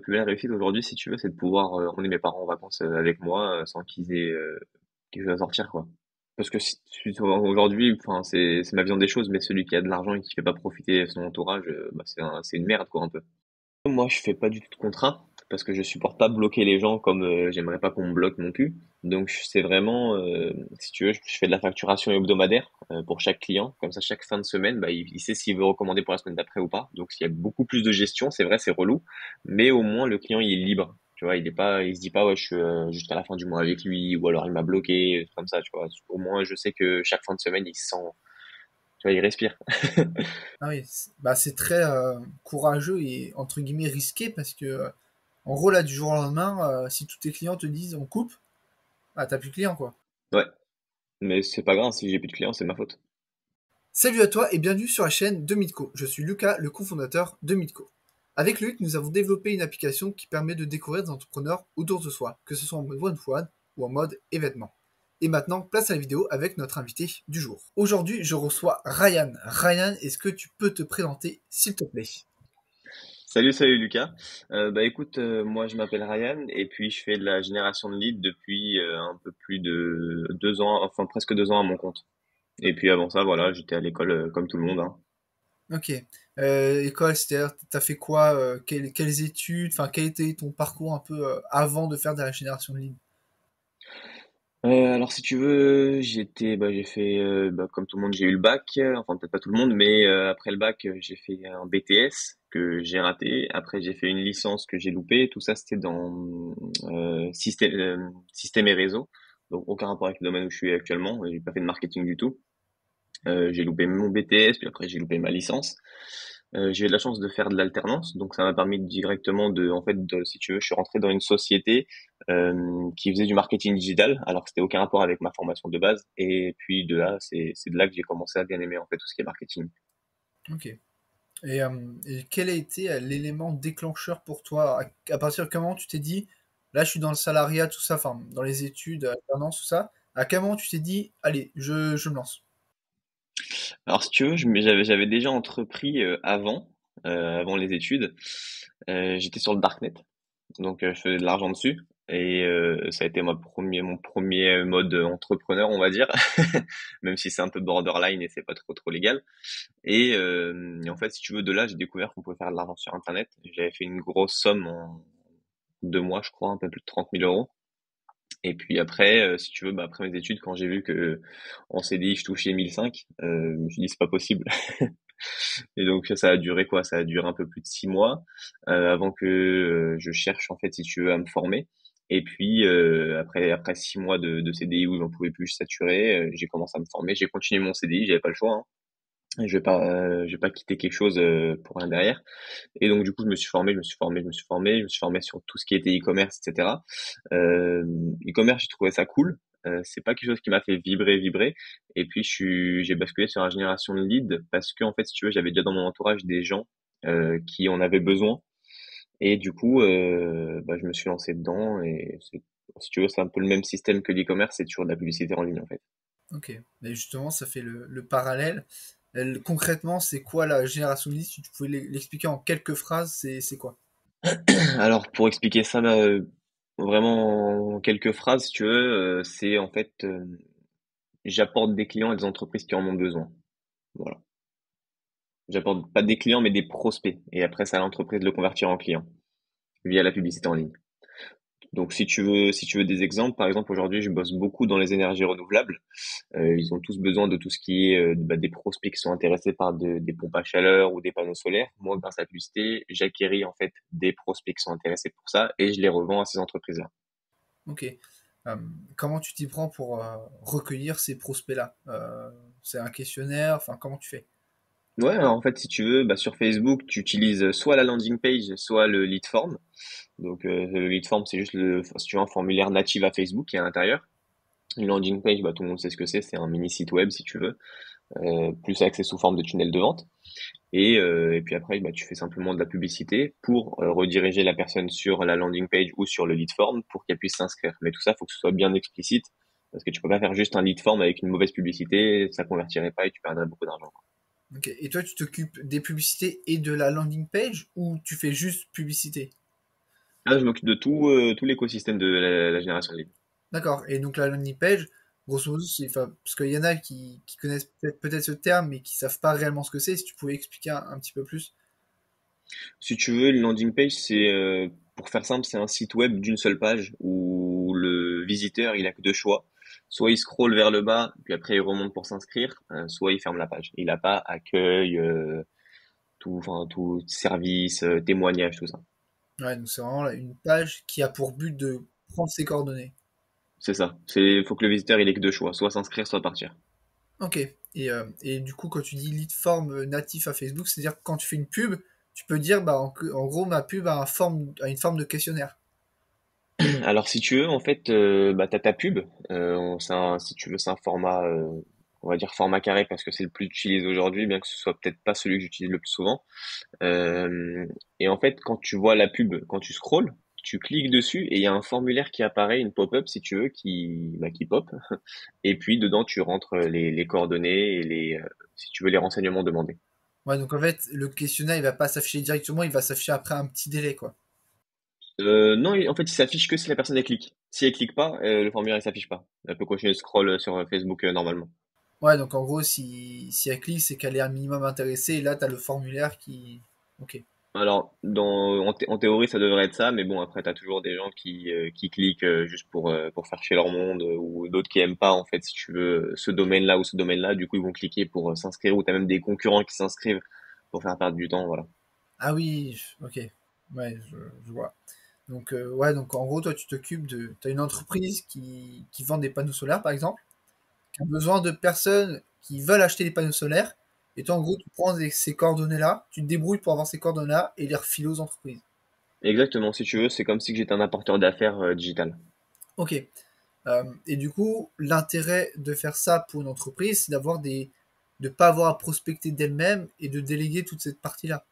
plus belle réussite aujourd'hui, si tu veux, c'est de pouvoir emmener mes parents en vacances avec moi sans qu'ils aient à sortir, quoi. Parce que aujourd'hui, enfin, c'est ma vision des choses, mais celui qui a de l'argent et qui fait pas profiter son entourage, bah, c'est une merde, quoi, un peu. Moi, je fais pas du tout de contrat parce que je supporte pas bloquer les gens comme j'aimerais pas qu'on me bloque non plus. Donc, c'est vraiment, si tu veux, je fais de la facturation hebdomadaire pour chaque client. Comme ça, chaque fin de semaine, bah, il sait s'il veut recommander pour la semaine d'après ou pas. Donc, il y a beaucoup plus de gestion. C'est vrai, c'est relou, mais au moins le client il est libre. Tu vois, il se dit pas ouais, je suis jusqu'à la fin du mois avec lui ou alors il m'a bloqué, des trucs comme ça. Tu vois, au moins je sais que chaque fin de semaine il se sent, tu vois, il respire. Ah oui, bah, c'est très courageux et entre guillemets risqué parce que en gros là du jour au lendemain, si tous tes clients te disent on coupe, ah t'as plus de clients quoi. Ouais, mais c'est pas grave si j'ai plus de clients, c'est ma faute. Salut à toi et bienvenue sur la chaîne de Midco. Je suis Lucas, le cofondateur de Midco. Avec Luc, nous avons développé une application qui permet de découvrir des entrepreneurs autour de soi, que ce soit en mode one-to-one ou en mode événement. Et maintenant, place à la vidéo avec notre invité du jour. Aujourd'hui, je reçois Ryan. Ryan, est-ce que tu peux te présenter, s'il te plaît? Salut Lucas. Bah écoute, moi je m'appelle Ryan et puis je fais de la génération de leads depuis un peu plus de 2 ans, enfin presque 2 ans à mon compte. Et puis avant ça, voilà, j'étais à l'école comme tout le monde, hein. Ok. École, c'est-à-dire, t'as fait quoi, quelles études, enfin, quel était ton parcours un peu avant de faire de la génération de ligne? Alors si tu veux, j'ai fait, bah, comme tout le monde, j'ai eu le bac, enfin peut-être pas tout le monde, mais après le bac, j'ai fait un BTS que j'ai raté. Après j'ai fait une licence que j'ai loupée. Tout ça c'était dans système et réseau, donc aucun rapport avec le domaine où je suis actuellement. J'ai pas fait de marketing du tout. J'ai loupé mon BTS, puis après j'ai loupé ma licence. J'ai eu de la chance de faire de l'alternance, donc ça m'a permis directement si tu veux, je suis rentré dans une société qui faisait du marketing digital, alors que c'était aucun rapport avec ma formation de base. Et puis de là, c'est de là que j'ai commencé à bien aimer en fait tout ce qui est marketing. Ok. Et quel a été l'élément déclencheur pour toi? À partir de comment tu t'es dit, là, je suis dans le salariat, tout ça, enfin, dans les études, alternance, tout ça. À quel moment tu t'es dit, allez, je me lance? Alors si tu veux, j'avais déjà entrepris avant les études. J'étais sur le darknet. Donc, je faisais de l'argent dessus et ça a été mon premier mode entrepreneur, on va dire, même si c'est un peu borderline et c'est pas trop légal. Et en fait, si tu veux, de là, j'ai découvert qu'on pouvait faire de l'argent sur Internet. J'avais fait une grosse somme en 2 mois, je crois, un peu plus de 30 000 euros. Et puis après, si tu veux, bah, après mes études, quand j'ai vu que en CDI, je touchais 1005, je me suis dit, c'est pas possible. Et donc ça a duré quoi? Ça a duré un peu plus de 6 mois avant que je cherche en fait si tu veux à me former. Et puis après 6 mois de CDI où j'en pouvais plus, je saturais, j'ai commencé à me former. J'ai continué mon CDI, j'avais pas le choix, hein. Je vais pas quitter quelque chose pour rien derrière. Et donc du coup je me suis formé, je me suis formé sur tout ce qui était e-commerce, etc. Euh, E-commerce, j'ai trouvé ça cool. C'est pas quelque chose qui m'a fait vibrer. Et puis j'ai basculé sur la génération de leads parce que en fait, si tu veux, j'avais déjà dans mon entourage des gens qui en avaient besoin. Et du coup, bah, je me suis lancé dedans. Et si tu veux, c'est un peu le même système que l'e-commerce, c'est toujours de la publicité en ligne en fait. Ok. Mais justement, ça fait le parallèle. Concrètement, c'est quoi la génération de liste? Si tu pouvais l'expliquer en quelques phrases, c'est quoi? Alors pour expliquer ça vraiment en quelques phrases, si tu veux, c'est en fait j'apporte des clients à des entreprises qui en ont besoin. Voilà. J'apporte pas des clients, mais des prospects. Et après, c'est à l'entreprise de le convertir en client via la publicité en ligne. Donc, si tu veux des exemples, par exemple, aujourd'hui, je bosse beaucoup dans les énergies renouvelables. Ils ont tous besoin de tout ce qui est bah, des prospects qui sont intéressés par des pompes à chaleur ou des panneaux solaires. Moi, grâce à la publicité, j'acquéris en fait des prospects qui sont intéressés pour ça et je les revends à ces entreprises-là. Ok. Euh, Comment tu t'y prends pour recueillir ces prospects-là? C'est un questionnaire, enfin, comment tu fais? Ouais, alors en fait, si tu veux, bah, sur Facebook, tu utilises soit la landing page, soit le lead form. Donc, le lead form, c'est juste si tu veux, un formulaire natif à Facebook qui est à l'intérieur. Une landing page, bah, tout le monde sait ce que c'est un mini site web si tu veux, plus accès sous forme de tunnel de vente. Et puis après, bah, tu fais simplement de la publicité pour rediriger la personne sur la landing page ou sur le lead form pour qu'elle puisse s'inscrire. Mais tout ça, faut que ce soit bien explicite parce que tu peux pas faire juste un lead form avec une mauvaise publicité, ça convertirait pas et tu perdrais beaucoup d'argent. Ok. Et toi, tu t'occupes des publicités et de la landing page ou tu fais juste publicité? Là, je m'occupe de tout l'écosystème de la génération de leads. D'accord. Et donc la landing page, grosso modo, enfin, parce qu'il y en a qui connaissent peut-être ce terme, mais qui savent pas réellement ce que c'est. Si tu pouvais expliquer un petit peu plus. Si tu veux, une landing page, pour faire simple, c'est un site web d'une seule page où le visiteur, il a que deux choix. Soit il scrolle vers le bas, puis après il remonte pour s'inscrire, soit il ferme la page. Il n'a pas accueil, tout service, témoignage, tout ça. Ouais, donc c'est vraiment là, une page qui a pour but de prendre ses coordonnées. C'est ça. Faut que le visiteur, il ait que deux choix, soit s'inscrire, soit partir. Ok. Et du coup, quand tu dis lead form natif à Facebook, c'est-à-dire que quand tu fais une pub, tu peux dire, bah, en gros, ma pub a une forme de questionnaire. Alors si tu veux, en fait, bah, t'as ta pub. Si tu veux, c'est un format, on va dire format carré parce que c'est le plus utilisé aujourd'hui, bien que ce soit peut-être pas celui que j'utilise le plus souvent. Euh, et en fait, quand tu vois la pub, quand tu scrolles, tu cliques dessus et il y a un formulaire qui apparaît, une pop-up si tu veux, qui pop. Et puis dedans, tu rentres les coordonnées et si tu veux, les renseignements demandés. Ouais, donc en fait, le questionnaire, il va pas s'afficher directement, il va s'afficher après un petit délai, quoi. Non, en fait, il s'affiche que si la personne elle clique. Si elle clique pas, le formulaire il s'affiche pas. Elle peut continuer de scroll sur Facebook normalement. Ouais, donc en gros, si elle clique, c'est qu'elle est un minimum intéressée, et là, t'as le formulaire qui... Ok. Alors, en théorie, ça devrait être ça, mais bon, après, t'as toujours des gens qui cliquent juste pour faire chier leur monde, ou d'autres qui aiment pas, en fait, si tu veux, ce domaine-là ou ce domaine-là. Du coup, ils vont cliquer pour s'inscrire, ou t'as même des concurrents qui s'inscrivent pour faire perdre du temps, voilà. Ah oui, ok. Ouais, je vois. Donc, ouais, donc en gros, toi, tu t'occupes de... T'as une entreprise qui vend des panneaux solaires, par exemple, qui a besoin de personnes qui veulent acheter des panneaux solaires, et toi, en gros, tu prends ces coordonnées-là, tu te débrouilles pour avoir ces coordonnées-là, et les refiler aux entreprises. Exactement, si tu veux, c'est comme si j'étais un apporteur d'affaires digital. Ok. Et du coup, l'intérêt de faire ça pour une entreprise, c'est de pas avoir à prospecter d'elle-même et de déléguer toute cette partie-là.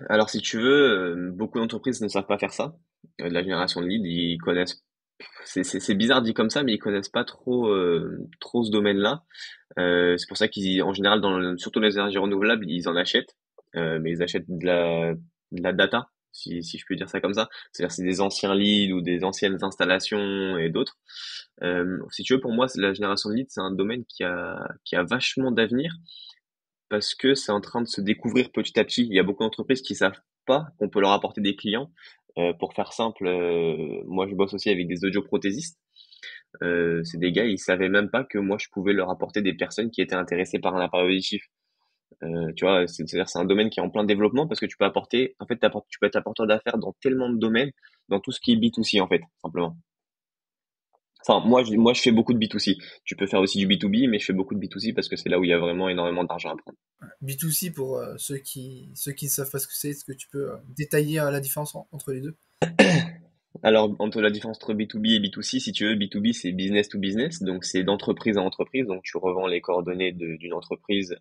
Alors, si tu veux, beaucoup d'entreprises ne savent pas faire ça. De la génération de leads, ils connaissent. C'est bizarre dit comme ça, mais ils connaissent pas trop ce domaine-là. C'est pour ça en général, surtout les énergies renouvelables, ils en achètent, mais ils achètent de la data, si je peux dire ça comme ça. C'est-à-dire c'est des anciens leads ou des anciennes installations et d'autres. Si tu veux, pour moi, la génération de leads, c'est un domaine qui a vachement d'avenir parce que c'est en train de se découvrir petit à petit. Il y a beaucoup d'entreprises qui savent pas qu'on peut leur apporter des clients. Pour faire simple, moi je bosse aussi avec des audioprothésistes. C'est des gars, ils savaient même pas que moi je pouvais leur apporter des personnes qui étaient intéressées par un appareil auditif. Tu vois, c'est-à-dire c'est un domaine qui est en plein développement parce que tu peux apporter, en fait, tu peux être apporteur d'affaires dans tellement de domaines, dans tout ce qui est B2C en fait, simplement. Enfin, moi je fais beaucoup de B2C. Tu peux faire aussi du B2B, mais je fais beaucoup de B2C parce que c'est là où il y a vraiment énormément d'argent à prendre. B2C pour ceux qui ne savent pas ce que c'est, est-ce que tu peux détailler la différence entre les deux? Alors, entre la différence entre B2B et B2C, si tu veux, B2B, c'est business to business, donc c'est d'entreprise à entreprise, donc tu revends les coordonnées d'une entreprise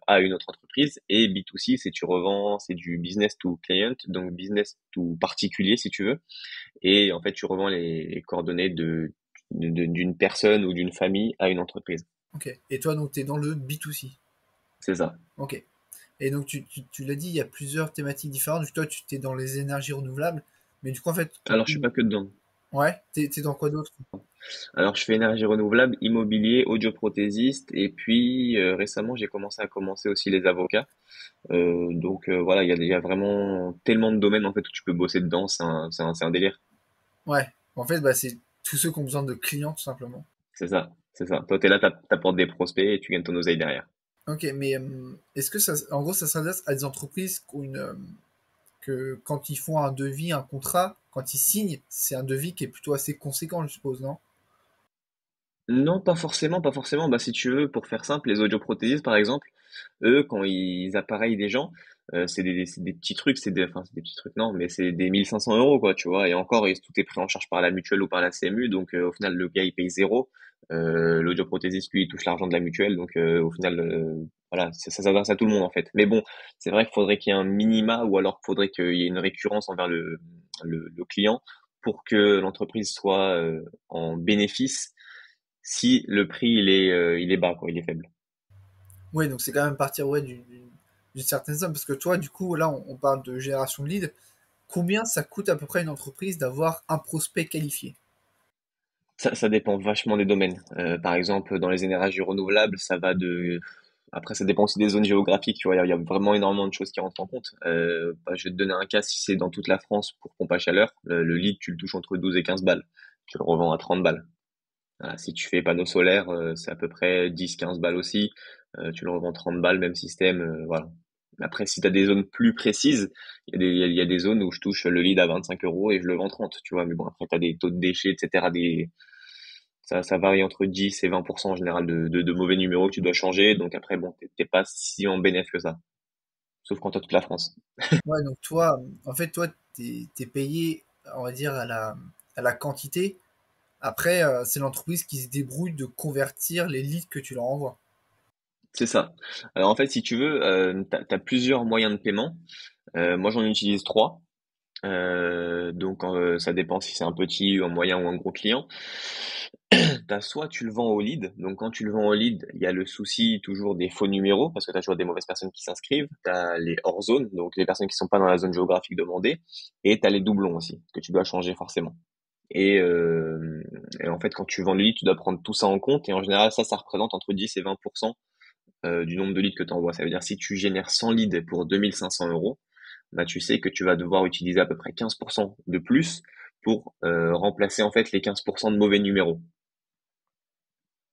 à une autre entreprise, et B2C, c'est du business to client, donc business to particulier, si tu veux, et en fait, tu revends les coordonnées d'une personne ou d'une famille à une entreprise. Ok. Et toi, donc, tu es dans le B2C. C'est ça. Ok. Et donc, tu l'as dit, il y a plusieurs thématiques différentes. Toi, tu t'es dans les énergies renouvelables. Mais du coup, en fait, Alors, je suis pas que dedans. ouais, t'es dans quoi d'autre? Alors, je fais énergie renouvelable, immobilier, audioprothésiste, et puis récemment, j'ai commencé aussi les avocats. Voilà, il y a vraiment tellement de domaines en fait où tu peux bosser dedans, c'est un délire. Ouais. En fait, bah, c'est tous ceux qui ont besoin de clients, tout simplement. C'est ça, c'est ça. Toi, t'es là, t'apportes des prospects et tu gagnes ton oseille derrière. Ok, mais est-ce que ça, en gros, ça s'adresse à des entreprises qui ont que quand ils font un devis, un contrat, quand ils signent, c'est un devis qui est plutôt assez conséquent, je suppose, non? Non, pas forcément, pas forcément. Bah, si tu veux, pour faire simple, les audioprothésistes, par exemple, eux, quand ils appareillent des gens, c'est des petits trucs, enfin, c'est des petits trucs, non, mais c'est des 1 500 euros, quoi, tu vois. Et encore, tout est pris en charge par la mutuelle ou par la CMU, donc au final, le gars, il paye zéro. L'audioprothésiste, lui, il touche l'argent de la mutuelle, donc au final, voilà, ça s'adresse à tout le monde, en fait. Mais bon, c'est vrai qu'il faudrait qu'il y ait un minima, ou alors qu'il faudrait qu'il y ait une récurrence envers le client pour que l'entreprise soit en bénéfice si le prix il est bas, quoi, il est faible. Oui, donc c'est quand même partir ouais, d'une certaine somme, parce que toi, du coup, là, on parle de génération de leads. Combien ça coûte à peu près à une entreprise d'avoir un prospect qualifié? Ça dépend vachement des domaines. Par exemple, dans les énergies renouvelables, ça va de... Après, ça dépend aussi des zones géographiques, tu vois, il y a vraiment énormément de choses qui rentrent en compte. Bah, je vais te donner un cas, si c'est dans toute la France pour pompe à chaleur, le lead, tu le touches entre 12 et 15 balles. Tu le revends à 30 balles. Voilà, si tu fais panneaux solaires, c'est à peu près 10-15 balles aussi. Tu le revends 30 balles, même système, voilà. Après, si tu as des zones plus précises, il y a des zones où je touche le lead à 25 euros et je le vends 30, tu vois. Mais bon, après, tu as des taux de déchets, etc. Ça varie entre 10 et 20% en général de mauvais numéros que tu dois changer. Donc après, bon, t'es pas si en bénéf que ça. Sauf quand t'as toute la France. Ouais, donc toi, en fait, toi, t'es payé, on va dire, à la quantité. Après, c'est l'entreprise qui se débrouille de convertir les leads que tu leur envoies. C'est ça. Alors en fait, si tu veux, t'as plusieurs moyens de paiement. Moi, j'en utilise trois. Donc ça dépend si c'est un petit, un moyen ou un gros client. T'as soit tu le vends au lead, donc quand tu le vends au lead, il y a le souci toujours des faux numéros, parce que tu as toujours des mauvaises personnes qui s'inscrivent, tu as les hors zones, donc les personnes qui sont pas dans la zone géographique demandée, et tu as les doublons aussi, que tu dois changer forcément. Et, euh, et en fait, quand tu vends le lead, tu dois prendre tout ça en compte, et en général, ça représente entre 10 et 20% du nombre de leads que tu envoies. Ça veut dire si tu génères 100 leads pour 2 500 euros, bah, tu sais que tu vas devoir utiliser à peu près 15% de plus pour remplacer en fait les 15% de mauvais numéros.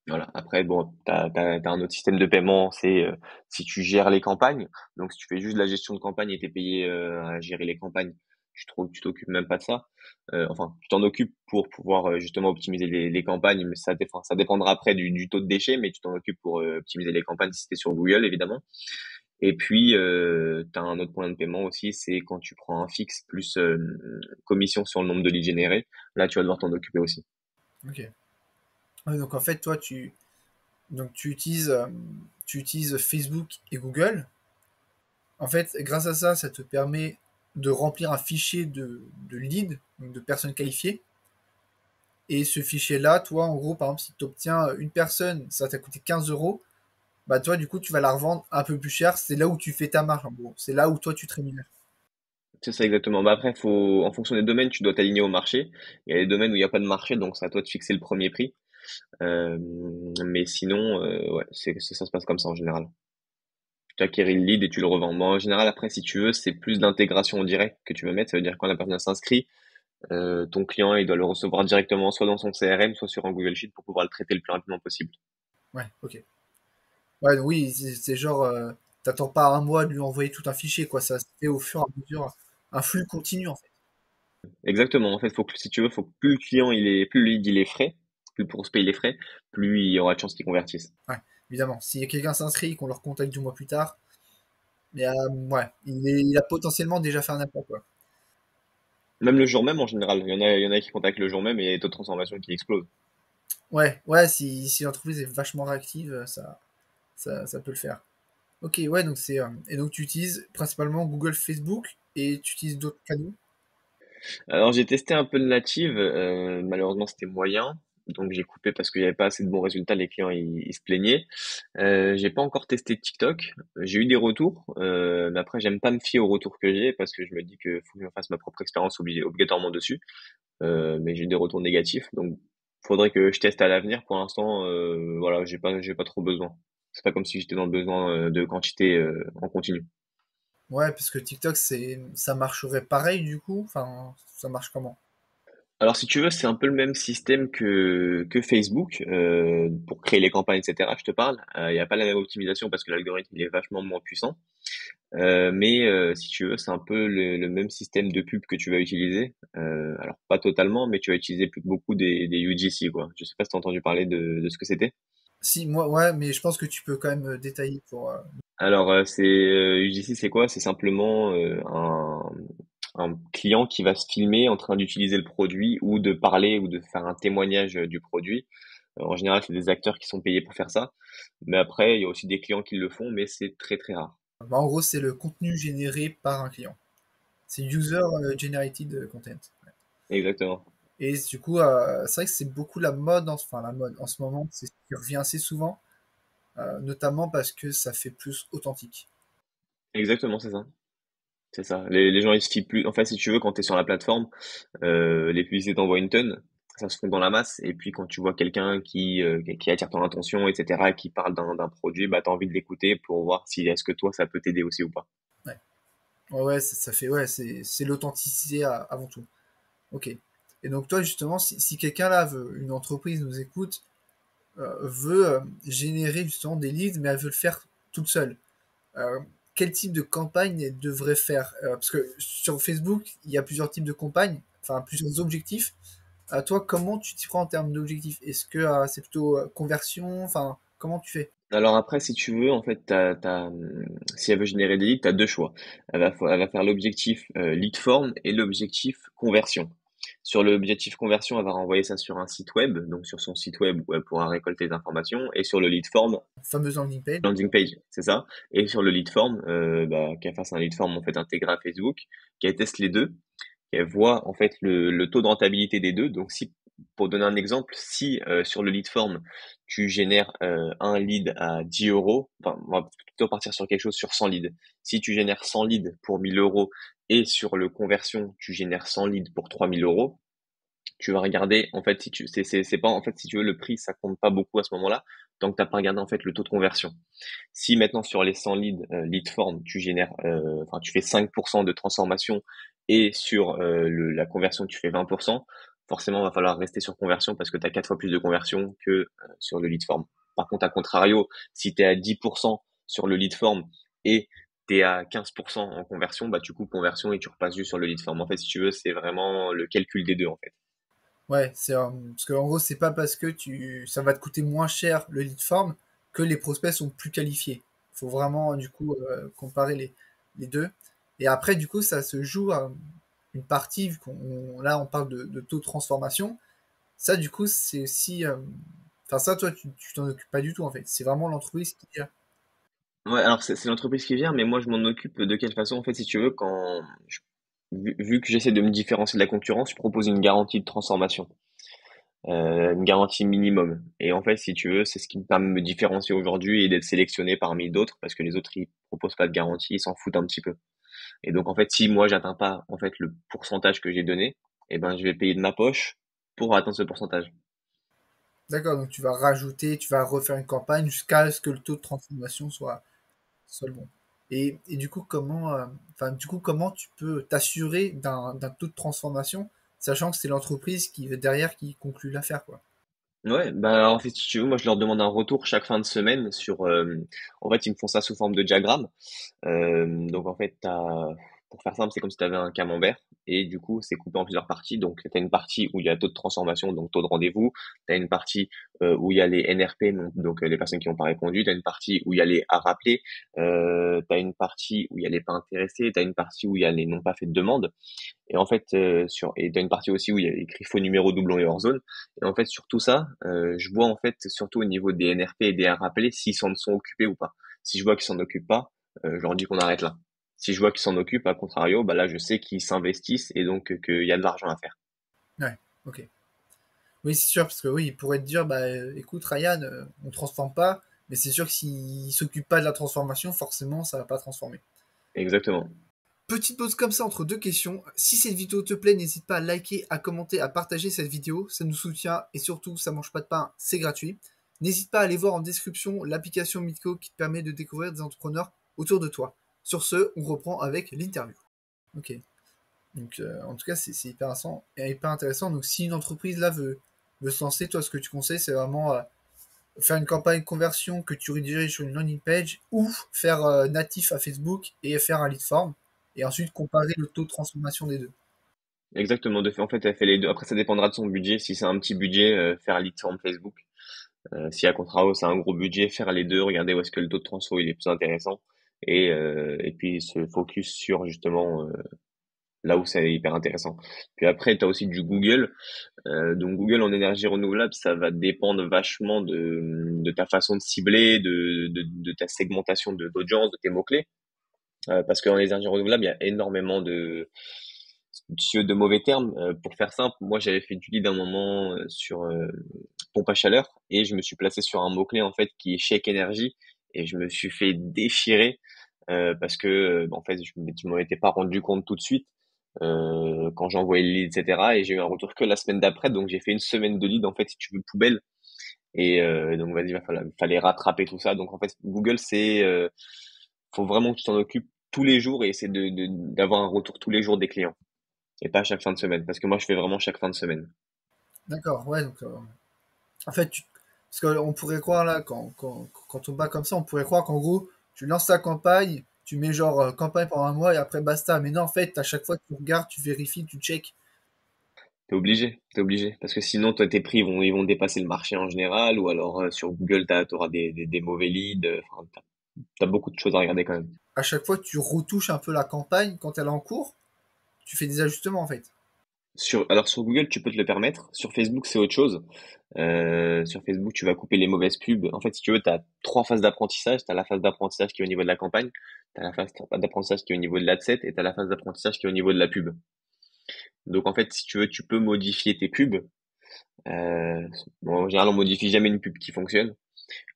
Voilà. Après, bon, t'as un autre système de paiement, c'est si tu gères les campagnes. Donc, si tu fais juste de la gestion de campagne et t'es payé à gérer les campagnes, tu t'occupes même pas de ça. Enfin, tu t'en occupes pour pouvoir justement optimiser les campagnes, mais ça dépendra après du taux de déchets, mais tu t'en occupes pour optimiser les campagnes si c'était sur Google, évidemment. Et puis, tu as un autre point de paiement aussi, c'est quand tu prends un fixe plus commission sur le nombre de leads générés. Là, tu vas devoir t'en occuper aussi. Ok. Ouais, donc en fait, toi, donc tu utilises Facebook et Google. En fait, grâce à ça, ça te permet de remplir un fichier de leads, donc de personnes qualifiées. Et ce fichier-là, toi, en gros, par exemple, si tu obtiens une personne, ça t'a coûté 15 euros, bah toi, du coup, tu vas la revendre un peu plus cher. C'est là où tu fais ta marge, en gros. C'est là où toi, tu te rémunères. C'est ça exactement. Bah après, en fonction des domaines, tu dois t'aligner au marché. Il y a des domaines où il n'y a pas de marché, donc c'est à toi de fixer le premier prix. Euh, mais sinon, ouais, ça se passe comme ça en général. Tu acquéris le lead et tu le revends. Moi, en général, après, si tu veux, c'est plus d'intégration en direct que tu veux mettre. Ça veut dire que quand la personne s'inscrit, ton client, il doit le recevoir directement soit dans son CRM, soit sur un Google Sheet pour pouvoir le traiter le plus rapidement possible. Ouais, ok. Ouais, donc oui, c'est genre, t'attends pas un mois de lui envoyer tout un fichier, quoi. Ça se fait au fur et à mesure, un flux continu, en fait. Exactement. En fait, si tu veux, faut que plus le client plus le lead il est frais, plus le prospect il est frais, plus il y aura de chances qu'il convertisse. Ouais, évidemment. Si quelqu'un s'inscrit et qu'on le recontacte 2 mois plus tard, mais ouais, il a potentiellement déjà fait un appel, quoi. Même le jour même, en général. Il y en a qui contactent le jour même et il y a d'autres transformations qui explosent. Ouais, ouais, si l'entreprise est vachement réactive, ça peut le faire. Ok, ouais, donc et donc tu utilises principalement Google, Facebook et tu utilises d'autres canaux? Alors j'ai testé un peu de native, malheureusement c'était moyen, donc j'ai coupé parce qu'il n'y avait pas assez de bons résultats, les clients ils se plaignaient. J'ai pas encore testé TikTok, j'ai eu des retours, mais après j'aime pas me fier aux retours que j'ai parce que je me dis que faut que je fasse ma propre expérience obligatoirement dessus, mais j'ai eu des retours négatifs, donc faudrait que je teste à l'avenir. Pour l'instant, voilà, j'ai pas trop besoin. C'est pas comme si j'étais dans le besoin de quantité en continu. Ouais, parce que TikTok, ça marcherait pareil du coup. Enfin, ça marche comment? Alors, si tu veux, c'est un peu le même système que Facebook pour créer les campagnes, etc. Je te parle. Il n'y a pas la même optimisation parce que l'algorithme il est vachement moins puissant. Mais si tu veux, c'est un peu le même système de pub que tu vas utiliser. Alors, pas totalement, mais tu vas utiliser plus beaucoup des UGC, quoi. Je sais pas si tu as entendu parler de ce que c'était. Si, moi, ouais, mais je pense que tu peux quand même détailler pour. Alors, UGC, c'est quoi? C'est simplement un client qui va se filmer en train d'utiliser le produit ou de parler ou de faire un témoignage du produit. En général, c'est des acteurs qui sont payés pour faire ça. Mais après, il y a aussi des clients qui le font, mais c'est très très rare. Bah, en gros, c'est le contenu généré par un client. C'est user generated content. Exactement. Et du coup, c'est vrai que c'est beaucoup la mode, enfin la mode en ce moment, c'est ce qui revient assez souvent, notamment parce que ça fait plus authentique. Exactement, c'est ça. C'est ça. Les gens ils se fient plus. En fait, si tu veux, quand tu es sur la plateforme, les publicités t'envoient une tonne, ça se fond dans la masse. Et puis quand tu vois quelqu'un qui attire ton attention, etc., qui parle d'un produit, bah t'as envie de l'écouter pour voir si est-ce que toi ça peut t'aider aussi ou pas. Ouais, ouais, ouais, ça fait, ouais, c'est l'authenticité avant tout. Ok. Et donc toi, justement, si quelqu'un là veut, une entreprise nous écoute, veut générer justement des leads, mais elle veut le faire toute seule. Euh, quel type de campagne elle devrait faire? Parce que sur Facebook, il y a plusieurs types de campagnes, enfin plusieurs objectifs. Toi, comment tu t'y prends en termes d'objectifs? Est-ce que c'est plutôt conversion? Enfin, comment tu fais? Alors après, si tu veux, en fait, si elle veut générer des leads, t'as deux choix. Elle va faire l'objectif lead form et l'objectif conversion. Sur l'objectif conversion, elle va renvoyer ça sur un site web, donc sur son site web où elle pourra récolter des informations, et sur le lead form, Fameuse landing page. landing page, c'est ça. Et sur le lead form, bah, qu'elle fasse un lead form en fait intégré à Facebook, qu'elle teste les deux, qu'elle voit en fait le taux de rentabilité des deux. Donc si, pour donner un exemple, si sur le lead form tu génères un lead à 10 euros, enfin on va plutôt partir sur quelque chose sur 100 leads. Si tu génères 100 leads pour 1000 euros et sur le conversion tu génères 100 leads pour 3000 euros, tu vas regarder en fait si tu c'est pas en fait si tu veux le prix ça compte pas beaucoup à ce moment-là tant que t'as pas regardé en fait le taux de conversion. Si maintenant sur les 100 leads, lead form, tu génères, enfin tu fais 5% de transformation et sur la conversion tu fais 20%, forcément il va falloir rester sur conversion parce que tu as 4 fois plus de conversion que sur le lead form. Par contre, à contrario, si tu es à 10% sur le lead form et tu es à 15% en conversion, bah tu coupes conversion et tu repasses juste sur le lead form. En fait, si tu veux, c'est vraiment le calcul des deux en fait. Ouais, c'est parce qu'en gros, c'est pas parce que ça va te coûter moins cher le lead form que les prospects sont plus qualifiés. Il faut vraiment du coup comparer les deux. Et après, du coup, ça se joue à une partie, vu là on parle de taux de transformation. Ça, du coup, c'est aussi, enfin ça, toi, tu t'en occupes pas du tout en fait. C'est vraiment l'entreprise qui gère. Ouais, alors c'est l'entreprise qui vient, mais moi je m'en occupe de quelle façon en fait si tu veux vu que j'essaie de me différencier de la concurrence, je propose une garantie de transformation, une garantie minimum. Et en fait, si tu veux, c'est ce qui me permet de me différencier aujourd'hui et d'être sélectionné parmi d'autres, parce que les autres ils proposent pas de garantie, ils s'en foutent un petit peu. Et donc en fait, si moi j'atteins pas en fait le pourcentage que j'ai donné, eh ben je vais payer de ma poche pour atteindre ce pourcentage. D'accord, donc tu vas rajouter, tu vas refaire une campagne jusqu'à ce que le taux de transformation soit le bon. Et du coup, enfin, du coup, comment tu peux t'assurer d'un taux de transformation, sachant que c'est l'entreprise qui derrière qui conclut l'affaire, quoi. Ouais, bah en fait, si tu veux, moi je leur demande un retour chaque fin de semaine sur. En fait, ils me font ça sous forme de diagramme. Donc en fait, pour faire simple, c'est comme si tu avais un camembert et du coup, c'est coupé en plusieurs parties. Donc tu as une partie où il y a taux de transformation, donc taux de rendez-vous. Tu as une partie où il y a les NRP, donc les personnes qui n'ont pas répondu. Tu as une partie où il y a les à rappeler. Tu as une partie où il y a les pas intéressés. Tu as une partie où il y a les non pas fait de demande. Et en fait, et t'as une partie aussi où il y a écrit faux numéro, doublon et hors zone. Et en fait, sur tout ça, je vois en fait surtout au niveau des NRP et des à rappeler s'ils s'en sont occupés ou pas. Si je vois qu'ils s'en occupent pas, je leur dis qu'on arrête là. Si je vois qu'ils s'en occupent, à contrario, bah là, je sais qu'ils s'investissent et donc qu'il y a de l'argent à faire. Ouais, ok. Oui, c'est sûr, parce que oui, ils pourraient te dire, bah écoute, Ryan, on transforme pas, mais c'est sûr que s'ils s'occupent pas de la transformation, forcément, ça va pas transformer. Exactement. Petite pause comme ça entre deux questions. Si cette vidéo te plaît, n'hésite pas à liker, à commenter, à partager cette vidéo. Ça nous soutient et surtout, ça mange pas de pain, c'est gratuit. N'hésite pas à aller voir en description l'application Mitco qui te permet de découvrir des entrepreneurs autour de toi. Sur ce, on reprend avec l'interview. Ok. Donc, en tout cas, c'est hyper intéressant. Donc, si une entreprise là veut se lancer, toi, ce que tu conseilles, c'est vraiment faire une campagne de conversion que tu rediriges sur une landing page ou faire natif à Facebook et faire un lead form et ensuite comparer le taux de transformation des deux. Exactement. De fait, en fait, elle fait les deux. Après, ça dépendra de son budget. Si c'est un petit budget, faire lead form Facebook. Si à contrario, c'est un gros budget, faire les deux, regarder où est-ce que le taux de transfo il est plus intéressant et puis se focus sur justement là où c'est hyper intéressant. Puis après, tu as aussi du Google. Donc Google en énergie renouvelable, ça va dépendre vachement de ta façon de cibler, de ta segmentation d'audience, de tes mots-clés. Parce qu'en énergie renouvelable, il y a énormément de mauvais termes. Pour faire simple, moi j'avais fait du lead un moment sur pompe à chaleur et je me suis placé sur un mot-clé en fait qui est chèque énergie et je me suis fait déchirer parce que en fait je m'en étais pas rendu compte tout de suite quand j'ai envoyé le lead, etc. Et j'ai eu un retour que la semaine d'après, donc j'ai fait une semaine de lead en fait si tu veux poubelle. Et donc vas-y, fallait rattraper tout ça. Donc en fait Google c'est faut vraiment que tu t'en occupes tous les jours et essayer d'avoir un retour tous les jours des clients et pas chaque fin de semaine parce que moi je fais vraiment chaque fin de semaine. D'accord, ouais, donc en fait, parce qu'on pourrait croire là, quand on bat comme ça, on pourrait croire qu'en gros, tu lances ta campagne, tu mets genre campagne pendant un mois et après basta. Mais non, en fait, à chaque fois que tu regardes, tu vérifies, tu check. T'es obligé, parce que sinon, toi, tes prix ils vont dépasser le marché en général, ou alors sur Google, t'auras des mauvais leads. Enfin, t'as beaucoup de choses à regarder quand même. À chaque fois que tu retouches un peu la campagne quand elle est en cours, tu fais des ajustements en fait. Alors sur Google, tu peux te le permettre. Sur Facebook, c'est autre chose. Sur Facebook, tu vas couper les mauvaises pubs. En fait, si tu veux, tu as trois phases d'apprentissage. Tu as la phase d'apprentissage qui est au niveau de la campagne, tu as la phase d'apprentissage qui est au niveau de l'adset et tu as la phase d'apprentissage qui est au niveau de la pub. Donc en fait, si tu veux, tu peux modifier tes pubs. Bon, en général, on modifie jamais une pub qui fonctionne.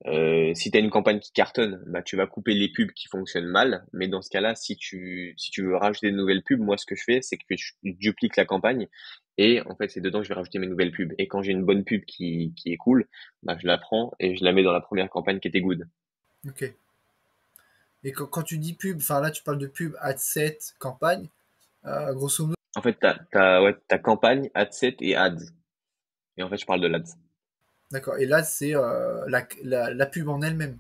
Si tu as une campagne qui cartonne, bah tu vas couper les pubs qui fonctionnent mal. Mais dans ce cas-là, si tu veux rajouter de nouvelles pubs, moi ce que je fais, c'est que je duplique la campagne et en fait c'est dedans que je vais rajouter mes nouvelles pubs. Et quand j'ai une bonne pub qui est cool, bah je la prends et je la mets dans la première campagne qui était good. Ok. Et quand tu dis pub, enfin là tu parles de pub, ad set, campagne, grosso modo. En fait, ouais, t'as campagne, ad set et ads. Et en fait, je parle de l'ads. D'accord. Et là c'est la pub en elle-même.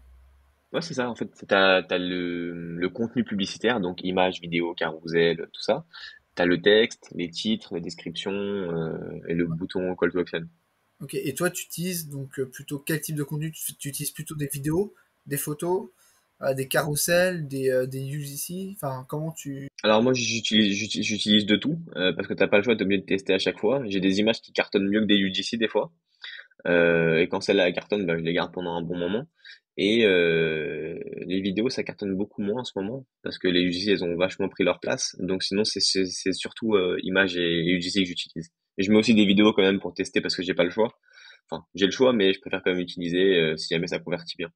Ouais, c'est ça. En fait, t'as le contenu publicitaire, donc images, vidéos, carousel, tout ça. T'as le texte, les titres, les descriptions et le bouton call to action. Ok. Et toi tu utilises donc plutôt quel type de contenu? Tu utilises plutôt des vidéos, des photos, des carousels, des UGC. Enfin comment tu. Alors moi, j'utilise de tout parce que t'as pas le choix, t'es obligé de tester à chaque fois. J'ai des images qui cartonnent mieux que des UGC des fois. Et quand celle-là elle cartonne, bah, je les garde pendant un bon moment. Et les vidéos, ça cartonne beaucoup moins en ce moment parce que les UGC, elles ont vachement pris leur place. Donc sinon, c'est surtout images et UGC que j'utilise. Et je mets aussi des vidéos quand même pour tester parce que j'ai pas le choix. Enfin, j'ai le choix, mais je préfère quand même utiliser si jamais ça convertit bien.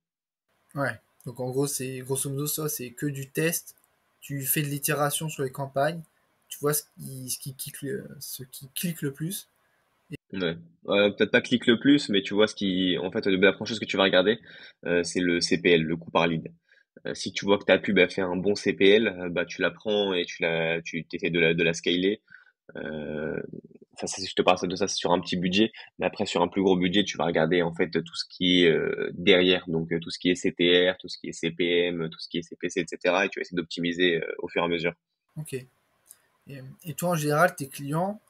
Ouais. Donc en gros, c'est grosso modo ça, c'est que du test. Tu fais de l'itération sur les campagnes. Tu vois ce qui clique le plus. Ouais. Peut-être pas clique le plus, mais tu vois ce qui, en fait, la première chose que tu vas regarder, c'est le CPL, le coût par lead. Si tu vois que ta pub a fait un bon CPL, bah tu la prends et tu t'essaies de la scaler. Euh, je te parle de ça c'est sur un petit budget, mais après sur un plus gros budget, tu vas regarder en fait tout ce qui est derrière, donc tout ce qui est CTR, tout ce qui est CPM, tout ce qui est CPC, etc. Et tu vas essayer d'optimiser au fur et à mesure. Ok. Et toi, en général, tes clients,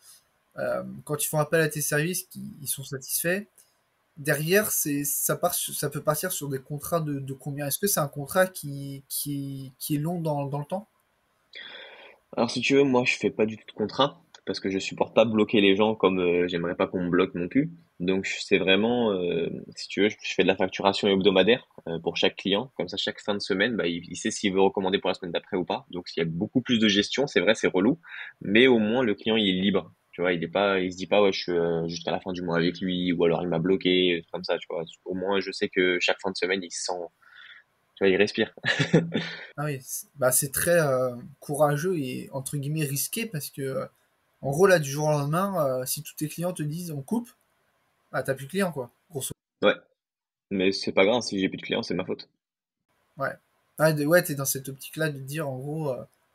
quand ils font appel à tes services, ils sont satisfaits. Derrière, ça peut partir sur des contrats de combien? Est-ce que c'est un contrat qui est long dans le temps? Alors si tu veux, moi je fais pas du tout de contrat parce que je supporte pas bloquer les gens comme j'aimerais pas qu'on me bloque non plus. Donc c'est vraiment, si tu veux, je fais de la facturation hebdomadaire pour chaque client. Comme ça, chaque fin de semaine, bah, il sait s'il veut recommander pour la semaine d'après ou pas. Donc s'il y a beaucoup plus de gestion, c'est vrai, c'est relou, mais au moins le client il est libre. Tu vois, il se dit pas ouais, je suis jusqu'à la fin du mois avec lui ou alors il m'a bloqué, comme ça. Tu vois, au moins je sais que chaque fin de semaine il se sent, tu vois, il respire. Ah oui, bah c'est très courageux et entre guillemets risqué parce que en gros là du jour au lendemain, si tous tes clients te disent on coupe, ah t'as plus de clients quoi, grosso. Ouais, mais c'est pas grave si j'ai plus de clients, c'est ma faute. Ouais. Ah, ouais, t'es dans cette optique-là de dire en gros,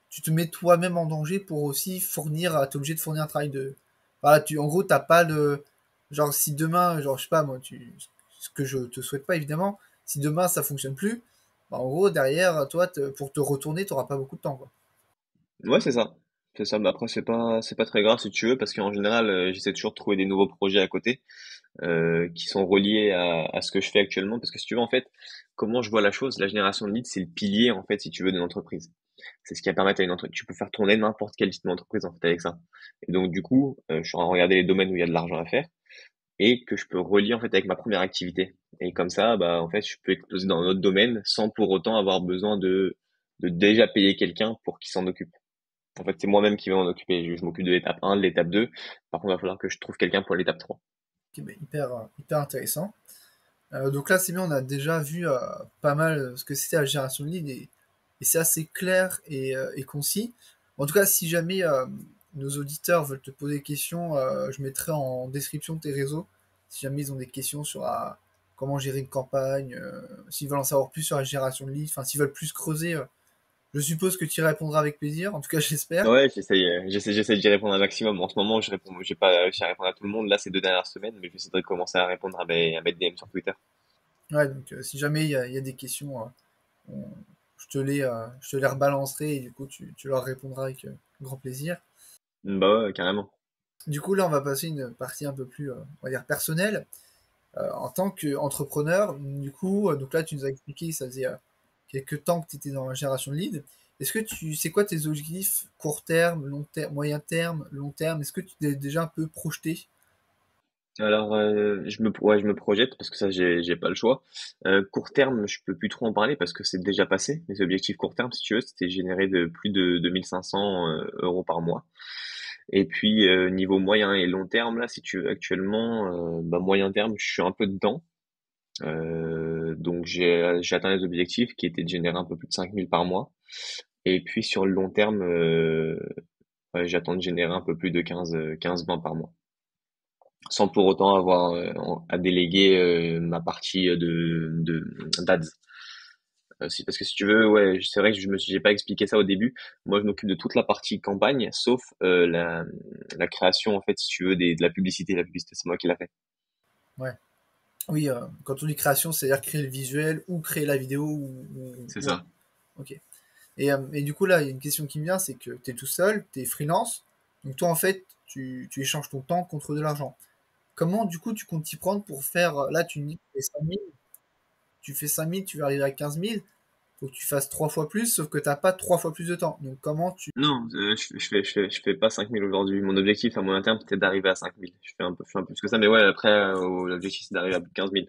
tu te mets toi-même en danger pour aussi fournir, t'es obligé de fournir un travail de. Voilà, en gros, t'as pas le. Genre, si demain, genre, je sais pas, moi, ce que je te souhaite pas évidemment, si demain ça fonctionne plus, bah, en gros, derrière, toi, pour te retourner, t'auras pas beaucoup de temps, quoi. Ouais, c'est ça. C'est ça. Mais après, c'est pas très grave si tu veux, parce qu'en général, j'essaie toujours de trouver des nouveaux projets à côté, qui sont reliés à ce que je fais actuellement. Parce que si tu veux, en fait, comment je vois la chose, la génération de leads, c'est le pilier, en fait, si tu veux, d'une entreprise. C'est ce qui va permettre à une entreprise, tu peux faire tourner n'importe quel type d'entreprise, en fait, avec ça. Et donc, du coup, je suis en train de regarder les domaines où il y a de l'argent à faire et que je peux relier, en fait, avec ma première activité. Et comme ça, bah, en fait, je peux exploser dans un autre domaine sans pour autant avoir besoin de déjà payer quelqu'un pour qu'il s'en occupe. En fait, c'est moi-même qui vais m'en occuper. Je m'occupe de l'étape 1, de l'étape 2. Par contre, il va falloir que je trouve quelqu'un pour l'étape 3. Ok, bah, hyper intéressant. Donc là, c'est bien, on a déjà vu pas mal ce que c'était la génération de lead. et c'est assez clair et concis. En tout cas, si jamais nos auditeurs veulent te poser des questions, je mettrai en description tes réseaux. Si jamais ils ont des questions sur comment gérer une campagne, s'ils veulent en savoir plus sur la génération de leads, enfin s'ils veulent plus creuser, je suppose que tu y répondras avec plaisir. En tout cas, j'espère. Ouais, j'essaie d'y répondre un maximum. En ce moment, j'ai pas réussi à répondre à tout le monde là ces 2 dernières semaines, mais j'essaie de commencer à répondre à mes DM sur Twitter. Ouais, donc si jamais il y a des questions, on- je te les rebalancerai et du coup tu leur répondras avec grand plaisir. Bah ouais, carrément. Du coup, là, on va passer une partie un peu plus, on va dire, personnelle. En tant qu'entrepreneur, du coup, donc là, tu nous as expliqué que ça faisait quelques temps que tu étais dans la génération de lead. Est-ce que tu sais quoi tes objectifs court terme, long terme, moyen terme, long terme? Est-ce que tu t'es déjà un peu projeté? Alors, je me projette parce que ça, j'ai pas le choix. Court terme, je peux plus trop en parler parce que c'est déjà passé. Mes objectifs court terme, si tu veux, c'était générer de plus de 2500 euros par mois. Et puis, niveau moyen et long terme, là, si tu veux, actuellement, bah, moyen terme, je suis un peu dedans. Donc, j'ai atteint les objectifs qui étaient de générer un peu plus de 5000 par mois. Et puis, sur le long terme, ouais, j'attends de générer un peu plus de 15-20 par mois sans pour autant avoir à déléguer ma partie de d'ADS. Parce que si tu veux, ouais, c'est vrai que j'ai pas expliqué ça au début. Moi, je m'occupe de toute la partie campagne, sauf la création, en fait, si tu veux, de la publicité. La publicité, c'est moi qui l'a fait. Ouais. Oui, quand on dit création, c'est-à-dire créer le visuel ou créer la vidéo C'est ou- ça. Ok. Et du coup, là, il y a une question qui me vient, c'est que tu es tout seul, tu es freelance. Donc toi, en fait, tu échanges ton temps contre de l'argent. Comment, du coup, tu comptes t'y prendre pour faire... Là, tu me dis que tu fais 5 000, tu vas arriver à 15 000. Faut que tu fasses 3 fois plus, sauf que t'as pas 3 fois plus de temps. Donc comment tu... Non, je fais pas 5000 aujourd'hui. Mon objectif à moyen terme, c'était d'arriver à 5000. Je fais un peu plus que ça, mais ouais, après, l'objectif, c'est d'arriver à plus de 15 000.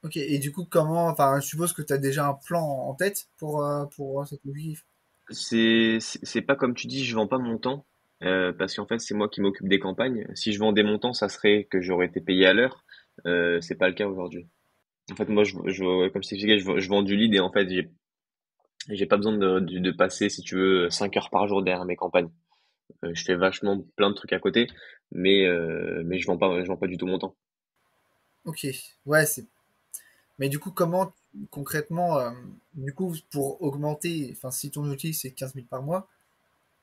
Ok, et du coup, comment... Enfin, je suppose que tu as déjà un plan en tête pour cet objectif. C'est pas comme tu dis, je vends pas mon temps, parce qu'en fait, c'est moi qui m'occupe des campagnes. Si je vendais mon temps, ça serait que j'aurais été payé à l'heure. C'est pas le cas aujourd'hui. En fait, moi, ouais, comme je t'expliquais, je vends du lead et en fait, j'ai pas besoin de passer, si tu veux, 5 heures par jour derrière mes campagnes. Je fais vachement plein de trucs à côté, mais je vends pas du tout mon temps. Ok, ouais, c'est... Mais du coup, comment, concrètement, du coup, pour augmenter... Enfin, si ton objectif, c'est 15 000 par mois,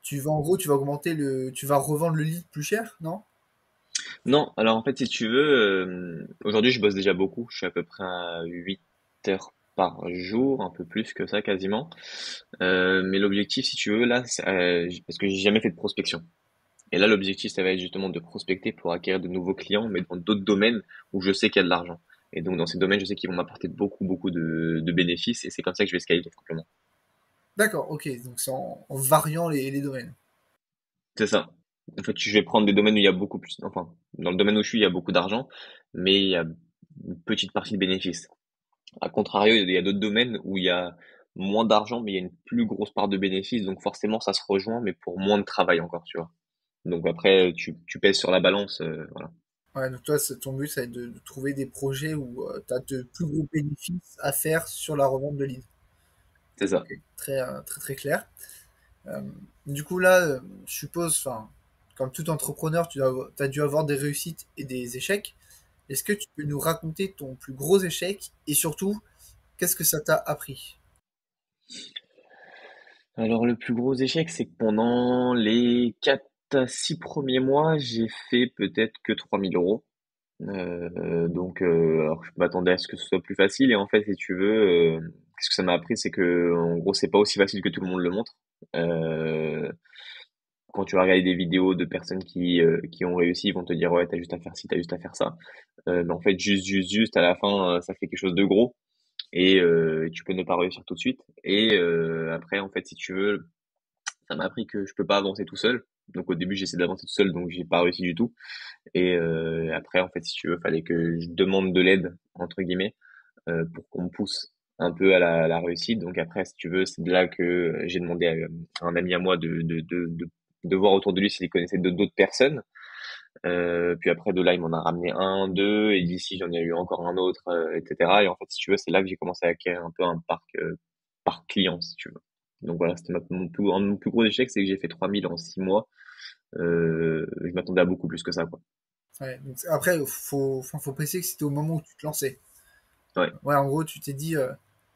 tu vas, en gros, tu vas augmenter le... Tu vas revendre le lead plus cher, non? Non, alors en fait, si tu veux, aujourd'hui, je bosse déjà beaucoup. Je suis à peu près à 8 heures par jour, un peu plus que ça quasiment. Mais l'objectif, si tu veux, là, parce que j'ai jamais fait de prospection. Et là, l'objectif, ça va être justement de prospecter pour acquérir de nouveaux clients, mais dans d'autres domaines où je sais qu'il y a de l'argent. Et donc, dans ces domaines, je sais qu'ils vont m'apporter beaucoup de bénéfices, et c'est comme ça que je vais scaler, tout simplement. D'accord, ok, donc c'est en variant les domaines. C'est ça. En fait, je vais prendre des domaines où il y a beaucoup plus, enfin, dans le domaine où je suis, il y a beaucoup d'argent, mais il y a une petite partie de bénéfices. À contrario, il y a d'autres domaines où il y a moins d'argent, mais il y a une plus grosse part de bénéfices, donc forcément, ça se rejoint, mais pour moins de travail encore, tu vois. Donc après, tu pèses sur la balance, voilà. Ouais, donc toi, ton but, ça va être de trouver des projets où tu as de plus gros bénéfices à faire sur la revente de leads. C'est ça. Ok, très, très, très clair. Euh, du coup, là, je suppose, enfin, comme tout entrepreneur, tu as dû avoir des réussites et des échecs. Est-ce que tu peux nous raconter ton plus gros échec et surtout, qu'est-ce que ça t'a appris? Alors le plus gros échec, c'est que pendant les 4 à 6 premiers mois, j'ai fait peut-être que 3 000 euros. Alors je m'attendais à ce que ce soit plus facile et en fait, si tu veux, ce que ça m'a appris, c'est que en gros, c'est pas aussi facile que tout le monde le montre. Euh, Quand tu vas regarder des vidéos de personnes qui ont réussi, ils vont te dire ouais, t'as juste à faire ci, t'as juste à faire ça. Mais en fait, juste à la fin, ça fait quelque chose de gros et tu peux ne pas réussir tout de suite. Et après, en fait, si tu veux, ça m'a appris que je peux pas avancer tout seul. Donc au début, j'essaie d'avancer tout seul, donc j'ai pas réussi du tout. Et après, en fait, si tu veux, fallait que je demande de l'aide entre guillemets pour qu'on me pousse un peu à la réussite. Donc après, si tu veux, c'est de là que j'ai demandé à un ami à moi de voir autour de lui s'il connaissait d'autres personnes. Puis après, de là, il m'en a ramené un, deux, et d'ici, j'en ai eu encore un autre, etc. Et en fait, si tu veux, c'est là que j'ai commencé à acquérir un peu un parc client, si tu veux. Donc voilà, c'était un de mon plus gros échec, c'est que j'ai fait 3000 en 6 mois. Je m'attendais à beaucoup plus que ça, quoi. Ouais, donc après, faut préciser que c'était au moment où tu te lançais. Ouais, Ouais, en gros, tu t'es dit,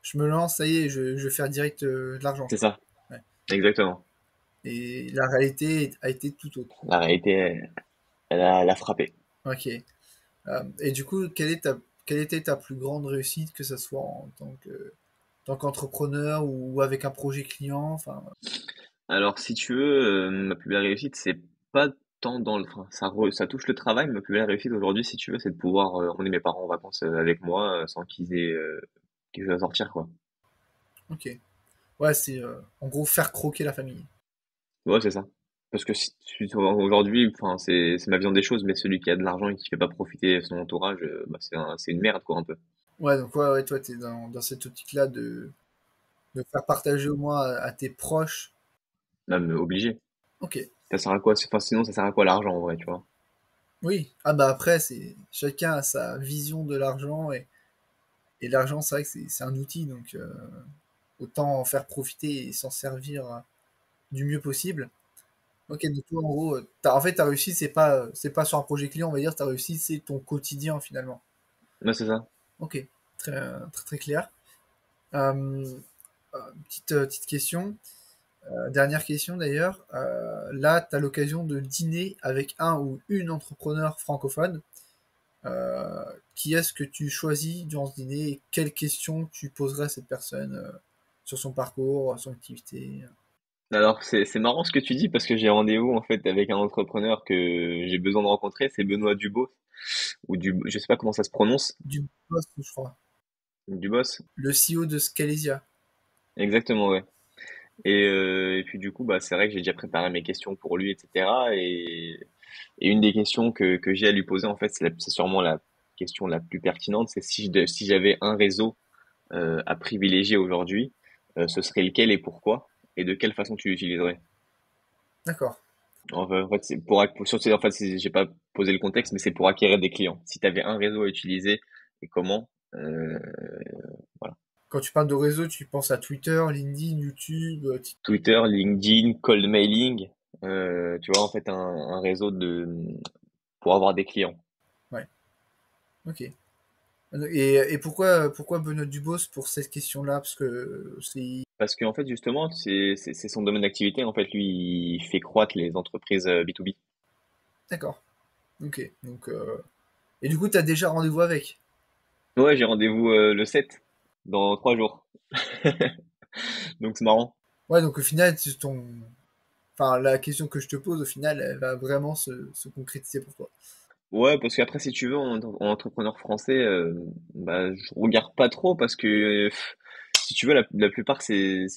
je me lance, ça y est, je vais faire direct de l'argent. c'est ça, Ouais. exactement. Et la réalité a été tout autre. La réalité, elle a frappé. Ok. Et du coup, quelle était ta plus grande réussite, que ce soit tant qu'entrepreneur ou avec un projet client, enfin, Alors, si tu veux, ma plus belle réussite, c'est pas tant dans le, enfin, ça touche le travail, mais ma plus belle réussite aujourd'hui, si tu veux, c'est de pouvoir emmener mes parents en vacances avec moi sans qu'ils aient quelque chose à sortir, quoi. ok. Ouais, c'est en gros faire croquer la famille. Ouais, c'est ça. Parce que aujourd'hui, enfin, c'est ma vision des choses, mais celui qui a de l'argent et qui fait pas profiter son entourage, bah, c'est une merde, quoi, un peu. Ouais, donc ouais, toi, t'es dans cette optique-là de faire partager au moins à tes proches. Même obligé. Ok. Ça sert à quoi? Enfin, sinon, ça sert à quoi l'argent, en vrai, tu vois? Oui. Ah bah après, c'est chacun a sa vision de l'argent et l'argent, c'est vrai que c'est un outil, donc autant en faire profiter et s'en servir du mieux possible. Ok, donc toi, en gros, en fait, ta réussite, c'est pas sur un projet client, on va dire, ta réussite, c'est ton quotidien finalement. Ouais, c'est ça. Ok, très très clair. Petite question, dernière question d'ailleurs. Là, tu as l'occasion de dîner avec un ou une entrepreneur francophone. Euh, qui est-ce que tu choisis durant ce dîner et quelles questions tu poserais à cette personne sur son parcours, son activité? Alors, c'est marrant ce que tu dis parce que j'ai rendez-vous en fait avec un entrepreneur que j'ai besoin de rencontrer, c'est Benoît Dubos je sais pas comment ça se prononce, Du boss, je crois. Dubos. Le CEO de Scalesia. Exactement, ouais. Et puis du coup, bah c'est vrai que j'ai déjà préparé mes questions pour lui, etc. Et une des questions que j'ai à lui poser en fait, c'est sûrement la question la plus pertinente, c'est si j'avais un réseau à privilégier aujourd'hui, ce serait lequel et pourquoi, et de quelle façon tu l'utiliserais? D'accord. En fait, c'est en fait, j'ai pas posé le contexte, mais c'est pour acquérir des clients. Si tu avais un réseau à utiliser et comment, voilà. Quand tu parles de réseau, tu penses à Twitter, LinkedIn, YouTube, Twitter, LinkedIn, cold mailing, tu vois, en fait, un réseau pour avoir des clients. ouais, ok. Et pourquoi Benoît Dubos pour cette question-là? Parce que c'est... Parce qu'en fait, justement, c'est son domaine d'activité. En fait, lui, il fait croître les entreprises B2B. D'accord. Ok. Donc, et du coup, tu as déjà rendez-vous avec? Ouais, j'ai rendez-vous le 7 dans 3 jours. Donc c'est marrant. Ouais, donc au final, enfin, la question que je te pose, au final, elle va vraiment se concrétiser pour toi. Ouais, parce qu'après, si tu veux, en entrepreneur français, bah, je regarde pas trop parce que, si tu veux, la plupart, c'est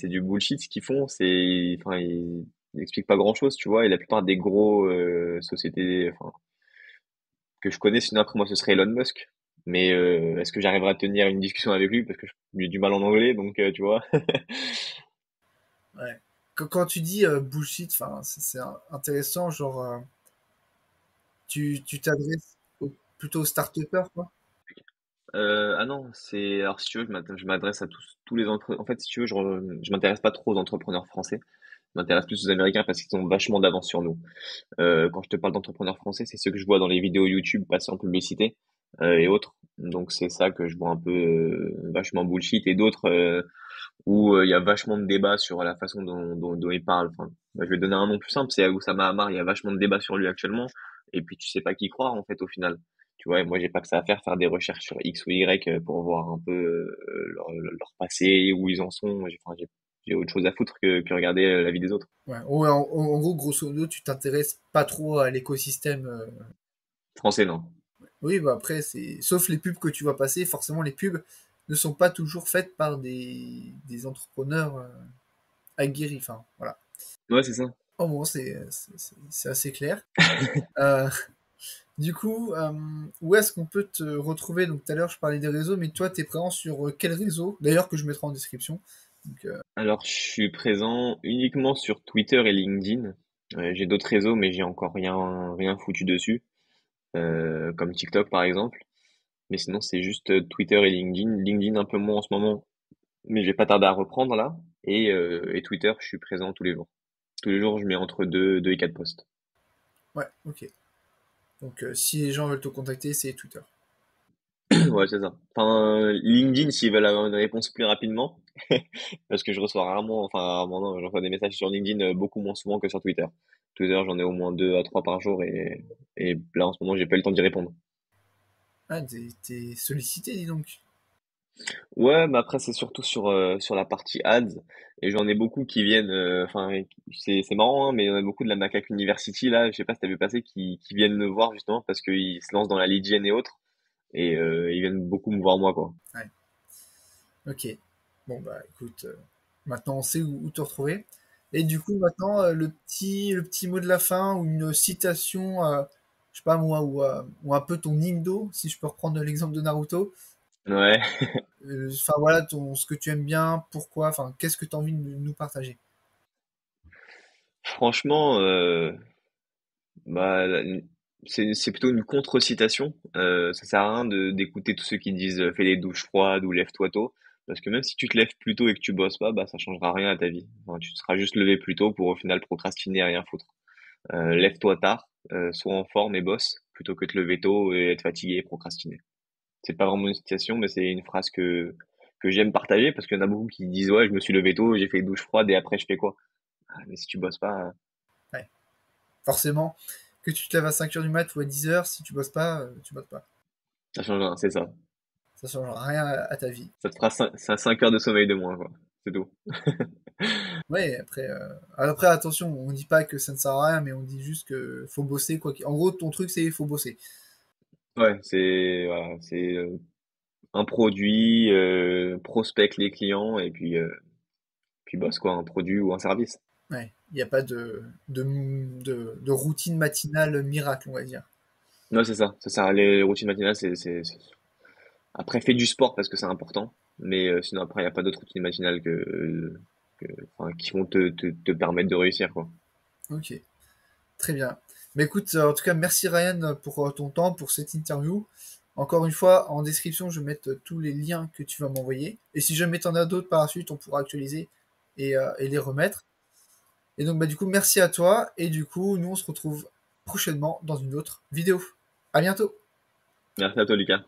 du bullshit ce qu'ils font. Enfin, ils expliquent pas grand-chose, tu vois. Et la plupart des gros sociétés, enfin, que je connais, sinon après moi, ce serait Elon Musk. Mais est-ce que j'arriverai à tenir une discussion avec lui parce que j'ai du mal en anglais, donc tu vois. Ouais. Quand tu dis bullshit, enfin, c'est intéressant, genre, tu t'adresses plutôt aux start-upers, quoi. Ah non, alors si tu veux, je m'adresse à tous les entrepreneurs. En fait, si tu veux, je m'intéresse pas trop aux entrepreneurs français. Je m'intéresse plus aux Américains parce qu'ils ont vachement d'avance sur nous. Quand je te parle d'entrepreneurs français, c'est ceux que je vois dans les vidéos YouTube passer en publicité et autres. Donc c'est ça que je vois un peu vachement bullshit et d'autres où il y a vachement de débats sur la façon dont ils parlent. Enfin, bah, je vais donner un nom plus simple, c'est Oussama Hamar. Il y a vachement de débats sur lui actuellement et puis tu sais pas qui croire en fait au final. Tu vois, et moi j'ai pas que ça à faire des recherches sur X ou Y pour voir un peu leur passé, où ils en sont. J'ai autre chose à foutre que regarder la vie des autres. Ouais. Ouais, en gros, grosso modo, tu t'intéresses pas trop à l'écosystème. Français, non. Oui, bah après, sauf les pubs que tu vas passer, forcément, les pubs ne sont pas toujours faites par des entrepreneurs aguerris. Enfin, voilà. Ouais, c'est ça. Oh bon, c'est assez clair. Euh, du coup, où est-ce qu'on peut te retrouver? Donc, tout à l'heure, je parlais des réseaux, mais toi, t'es présent sur quel réseau? D'ailleurs, que je mettrai en description. Donc, Alors, je suis présent uniquement sur Twitter et LinkedIn. J'ai d'autres réseaux, mais j'ai encore rien foutu dessus, comme TikTok par exemple. Mais sinon, c'est juste Twitter et LinkedIn. LinkedIn un peu moins en ce moment, mais je vais pas tarder à reprendre là. Et Twitter, je suis présent tous les jours. Tous les jours, je mets entre 2 et 4 posts. Ouais, ok. Donc, si les gens veulent te contacter, c'est Twitter. Ouais, c'est ça. Enfin, LinkedIn, s'ils veulent avoir une réponse plus rapidement, parce que je reçois rarement, enfin rarement non, je reçois des messages sur LinkedIn beaucoup moins souvent que sur Twitter. Twitter, j'en ai au moins 2 à 3 par jour et là en ce moment, j'ai pas eu le temps d'y répondre. Ah, t'es sollicité, dis donc. Ouais, mais après c'est surtout sur la partie ads et j'en ai beaucoup qui viennent, enfin c'est marrant hein, mais il y en a beaucoup de la Macaque University là, je sais pas si t'as vu passer, qui viennent me voir justement parce qu'ils se lancent dans la lead gen et autres et ils viennent beaucoup me voir moi quoi. Ouais, ok. Bon, bah, écoute, maintenant on sait où te retrouver. Et du coup, maintenant, le petit mot de la fin ou une citation, je sais pas moi, ou un peu ton indo, si je peux reprendre l'exemple de Naruto. Ouais, Enfin voilà, ce que tu aimes bien, pourquoi, enfin, qu'est-ce que tu as envie de nous partager? franchement, bah, c'est plutôt une contre-citation. Ça sert à rien d'écouter tous ceux qui disent fais les douches froides ou lève-toi tôt. Parce que même si tu te lèves plus tôt et que tu bosses pas, bah ça changera rien à ta vie. Enfin, tu te seras juste levé plus tôt pour au final procrastiner et rien foutre. Lève-toi tard, sois en forme et bosse, plutôt que de te lever tôt et être fatigué et procrastiner. C'est pas vraiment une citation, mais c'est une phrase que j'aime partager parce qu'il y en a beaucoup qui disent ouais, je me suis levé tôt, j'ai fait une douche froide et après je fais quoi? Ah, mais si tu bosses pas, Ouais. Forcément, que tu te lèves à 5 heures du mat ou à 10 heures, si tu bosses pas, tu bosses pas. ça change rien, c'est ça. Ça change rien à ta vie. Ça te fera 5 heures de sommeil de moins, quoi. C'est tout. Ouais, après attention, on dit pas que ça ne sert à rien, mais on dit juste que faut bosser quoi. En gros, ton truc c'est faut bosser. Ouais, c'est voilà, c'est un produit, prospecte les clients et puis bosse quoi, un produit ou un service. Ouais, il n'y a pas de routine matinale miracle, on va dire. Non, c'est ça. Les routines matinales, après fais du sport parce que c'est important, mais sinon après il y a pas d'autres routines matinales enfin, qui vont te permettre de réussir quoi. Ok, très bien. Mais écoute, en tout cas, merci Ryan pour ton temps, pour cette interview. Encore une fois, en description, je vais mettre tous les liens que tu vas m'envoyer. Et si jamais tu en as d'autres par la suite, on pourra actualiser et les remettre. Et donc, bah, du coup, merci à toi. Et du coup, nous, on se retrouve prochainement dans une autre vidéo. À bientôt! Merci à toi Lucas.